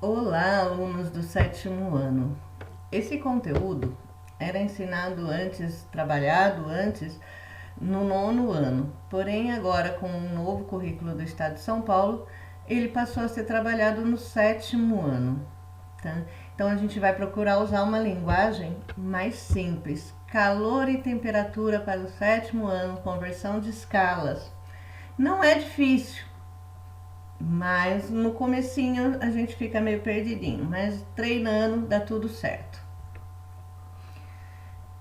Olá, alunos do sétimo ano. Esse conteúdo era ensinado antes, trabalhado antes, no nono ano. Porém, agora com o novo currículo do Estado de São Paulo, ele passou a ser trabalhado no sétimo ano. Tá? Então, a gente vai procurar usar uma linguagem mais simples. Calor e temperatura para o sétimo ano, conversão de escalas. Não é difícil, mas no comecinho a gente fica meio perdidinho, mas treinando dá tudo certo.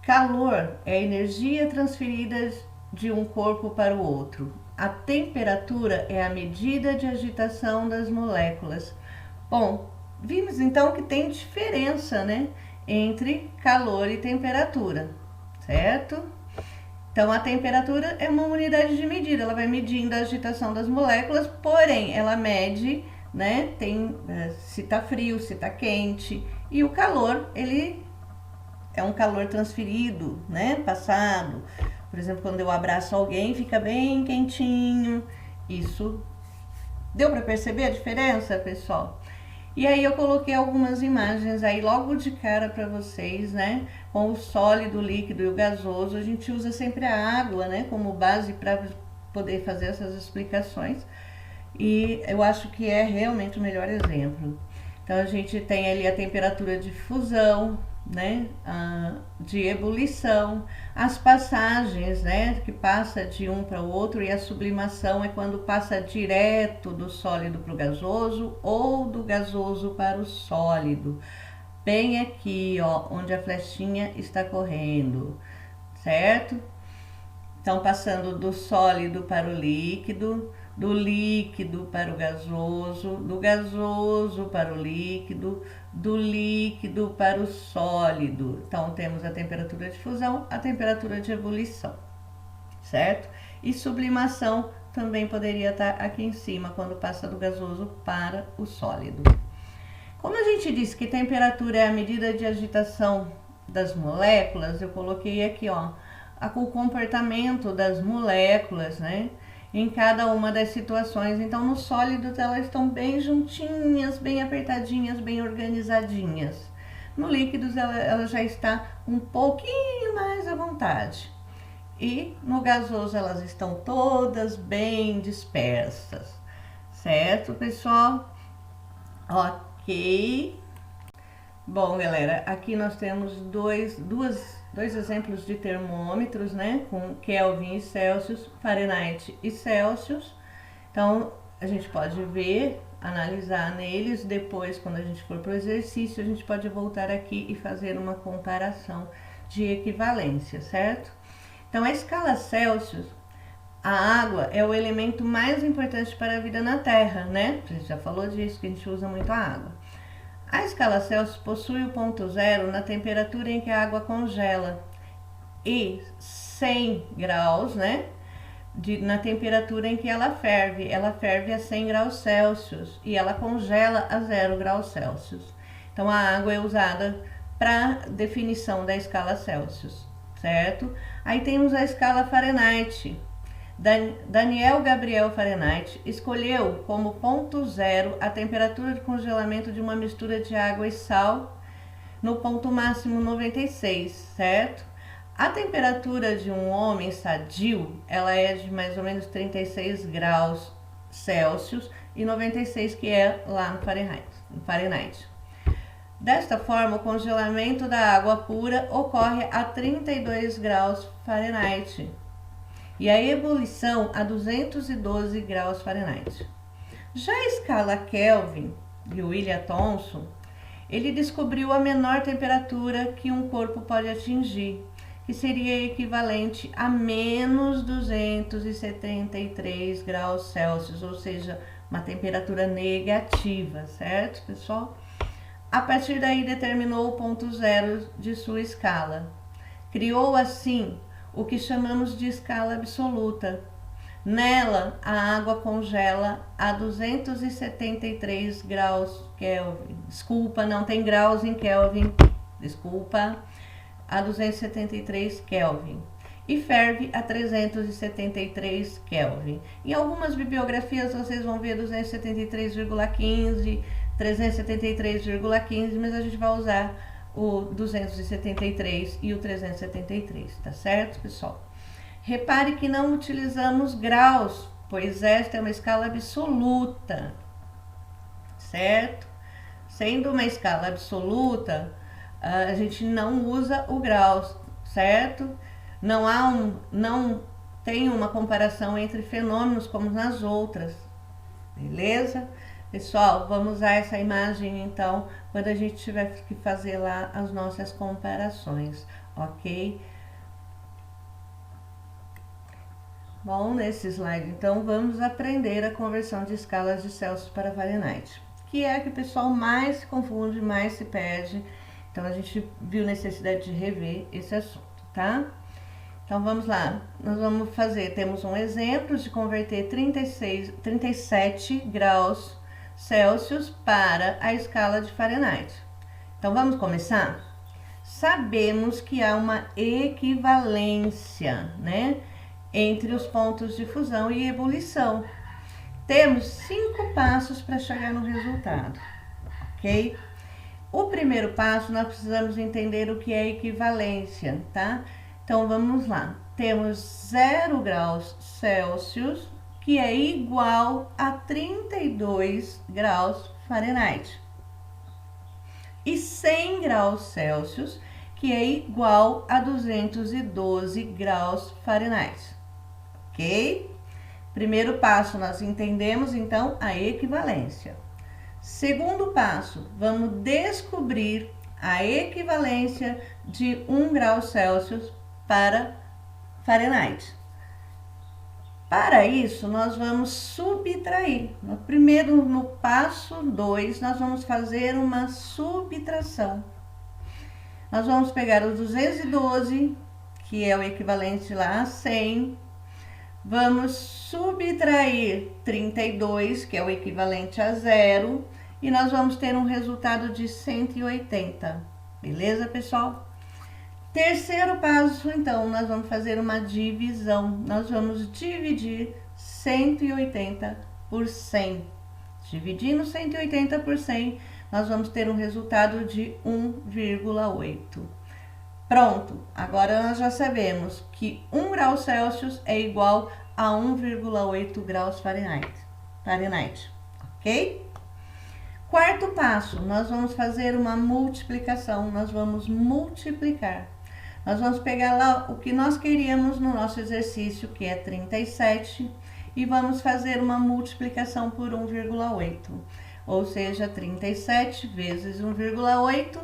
Calor é a energia transferida de um corpo para o outro. A temperatura é a medida de agitação das moléculas. Bom, vimos então que tem diferença, né, entre calor e temperatura, certo? Então, a temperatura é uma unidade de medida, ela vai medindo a agitação das moléculas, porém, ela mede, né, se está frio, se está quente, e o calor, ele é um calor transferido, né, passado. Por exemplo, quando eu abraço alguém, fica bem quentinho. Isso, deu para perceber a diferença, pessoal? E aí eu coloquei algumas imagens aí logo de cara para vocês, né? Com o sólido, o líquido e o gasoso. A gente usa sempre a água, né? Como base para poder fazer essas explicações. E eu acho que é realmente o melhor exemplo. Então a gente tem ali a temperatura de fusão, né, de ebulição, as passagens, né, que passa de um para o outro, e a sublimação é quando passa direto do sólido para o gasoso ou do gasoso para o sólido, bem aqui, ó, onde a flechinha está correndo, certo? Então, passando do sólido para o líquido, do líquido para o gasoso, do gasoso para o líquido, do líquido para o sólido. Então, temos a temperatura de fusão, a temperatura de ebulição, certo? E sublimação também poderia estar aqui em cima, quando passa do gasoso para o sólido. Como a gente disse que temperatura é a medida de agitação das moléculas, eu coloquei aqui, ó, o comportamento das moléculas, né, em cada uma das situações. Então, nos sólidos elas estão bem juntinhas, bem apertadinhas, bem organizadinhas. No líquidos ela já está um pouquinho mais à vontade. E no gasoso elas estão todas bem dispersas. Certo, pessoal? Ok. Bom, galera, aqui nós temos dois exemplos de termômetros, né, com Kelvin e Celsius, Fahrenheit e Celsius. Então, a gente pode ver, analisar neles, depois, quando a gente for para o exercício, a gente pode voltar aqui e fazer uma comparação de equivalência, certo? Então, a escala Celsius, a água é o elemento mais importante para a vida na Terra, né? A gente já falou disso, que a gente usa muito a água. A escala Celsius possui o ponto zero na temperatura em que a água congela e 100 graus, né, na temperatura em que ela ferve. Ela ferve a 100 graus Celsius e ela congela a 0 graus Celsius. Então, a água é usada para definição da escala Celsius, certo? Aí temos a escala Fahrenheit. Daniel Gabriel Fahrenheit escolheu como ponto zero a temperatura de congelamento de uma mistura de água e sal no ponto máximo 96, certo? A temperatura de um homem sadio, ela é de mais ou menos 36 graus Celsius e 96 que é lá no Fahrenheit. Desta forma, o congelamento da água pura ocorre a 32 graus Fahrenheit. E a ebulição a 212 graus Fahrenheit. Já a escala Kelvin, de William Thomson, ele descobriu a menor temperatura que um corpo pode atingir, que seria equivalente a menos 273 graus Celsius, ou seja, uma temperatura negativa, certo, pessoal? A partir daí determinou o ponto zero de sua escala. Criou assim o que chamamos de escala absoluta. Nela, a água congela a 273 graus Kelvin. Desculpa, não tem graus em Kelvin. Desculpa. A 273 Kelvin. E ferve a 373 Kelvin. Em algumas bibliografias vocês vão ver 273,15, 373,15, mas a gente vai usar o 273 e o 373, tá certo, pessoal? Repare que não utilizamos graus, pois esta é uma escala absoluta, certo? Sendo uma escala absoluta, a gente não usa o graus, certo? Não tem uma comparação entre fenômenos como nas outras, beleza? Pessoal, vamos usar essa imagem então quando a gente tiver que fazer lá as nossas comparações, ok? Bom, nesse slide então vamos aprender a conversão de escalas de Celsius para Fahrenheit, que é a que o pessoal mais se confunde, mais se perde. Então a gente viu necessidade de rever esse assunto, tá? Então vamos lá, nós vamos temos um exemplo de converter 37 graus Celsius para a escala de Fahrenheit. Então vamos começar? Sabemos que há uma equivalência, né, entre os pontos de fusão e ebulição. Temos 5 passos para chegar no resultado, ok? O primeiro passo, nós precisamos entender o que é equivalência, tá? Então, vamos lá. Temos 0 graus Celsius, que é igual a 32 graus Fahrenheit. E 100 graus Celsius, que é igual a 212 graus Fahrenheit. Ok? Primeiro passo, nós entendemos, então, a equivalência. Segundo passo, vamos descobrir a equivalência de 1 grau Celsius para Fahrenheit. Para isso, nós vamos subtrair. No passo 2, nós vamos fazer uma subtração. Nós vamos pegar os 212, que é o equivalente lá a 100, vamos subtrair 32, que é o equivalente a 0, e nós vamos ter um resultado de 180. Beleza, pessoal? Terceiro passo, então, nós vamos fazer uma divisão. Nós vamos dividir 180 por 100. Dividindo 180 por 100, nós vamos ter um resultado de 1,8. Pronto, agora nós já sabemos que 1 grau Celsius é igual a 1,8 graus Fahrenheit, ok? Quarto passo, nós vamos fazer uma multiplicação, nós vamos multiplicar. Nós vamos pegar lá o que nós queríamos no nosso exercício, que é 37, e vamos fazer uma multiplicação por 1,8. Ou seja, 37 vezes 1,8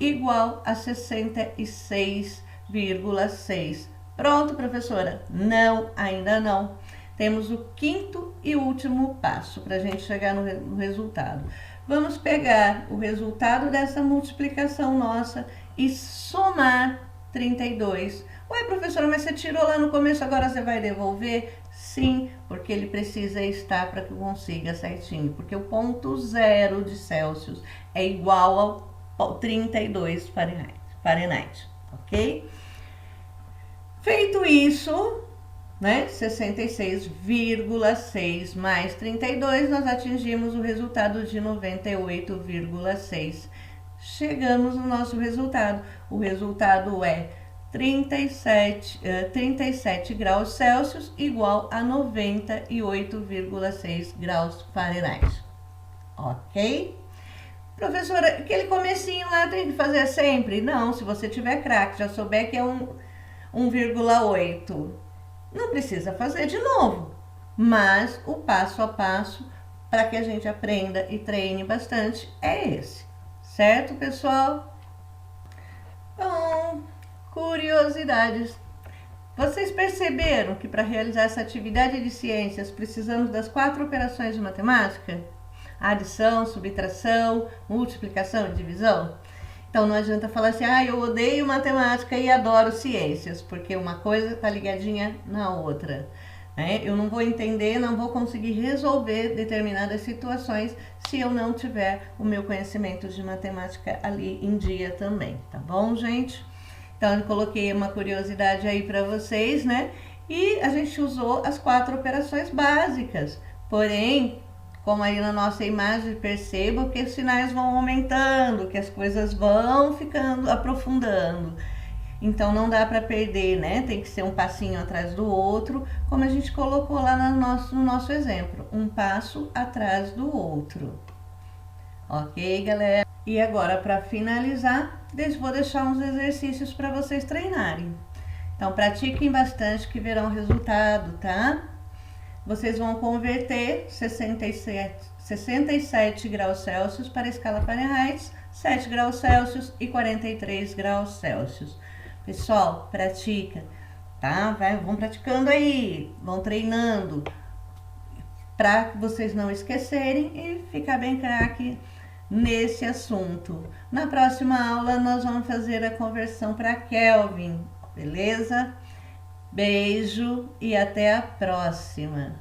igual a 66,6. Pronto, professora? Não, ainda não. Temos o quinto e último passo para a gente chegar no resultado. Vamos pegar o resultado dessa multiplicação nossa e somar 32. Ué, professora, mas você tirou lá no começo, agora você vai devolver? Sim, porque ele precisa estar para que eu consiga certinho. Porque o ponto 0 de Celsius é igual ao 32 Fahrenheit, ok? Feito isso, né, 66,6 mais 32, nós atingimos o resultado de 98,6. Chegamos no nosso resultado. O resultado é 37 graus Celsius igual a 98,6 graus Fahrenheit. Ok? Professora, aquele comecinho lá tem que fazer sempre? Não, se você tiver craque, já souber que é 1,8, não precisa fazer de novo. Mas o passo a passo para que a gente aprenda e treine bastante é esse. Certo, pessoal? Bom, curiosidades. Vocês perceberam que para realizar essa atividade de ciências precisamos das 4 operações de matemática? Adição, subtração, multiplicação e divisão? Então não adianta falar assim, eu odeio matemática e adoro ciências, porque uma coisa está ligadinha na outra. Eu não vou entender, não vou conseguir resolver determinadas situações se eu não tiver o meu conhecimento de matemática ali em dia também, tá bom, gente? Então, eu coloquei uma curiosidade aí para vocês, né? E a gente usou as 4 operações básicas, porém, como aí na nossa imagem, perceba que os sinais vão aumentando, que as coisas vão ficando, aprofundando. Então não dá para perder, né? Tem que ser um passinho atrás do outro, como a gente colocou lá no nosso exemplo, um passo atrás do outro. Ok, galera? E agora, para finalizar, vou deixar uns exercícios para vocês treinarem. Então, pratiquem bastante que verão resultado, tá? Vocês vão converter 67 graus Celsius para a escala Fahrenheit, 7 graus Celsius e 43 graus Celsius. Pessoal, pratica, tá? Vão praticando aí, vão treinando, para vocês não esquecerem e ficar bem craque nesse assunto. Na próxima aula, nós vamos fazer a conversão para Kelvin, beleza? Beijo e até a próxima!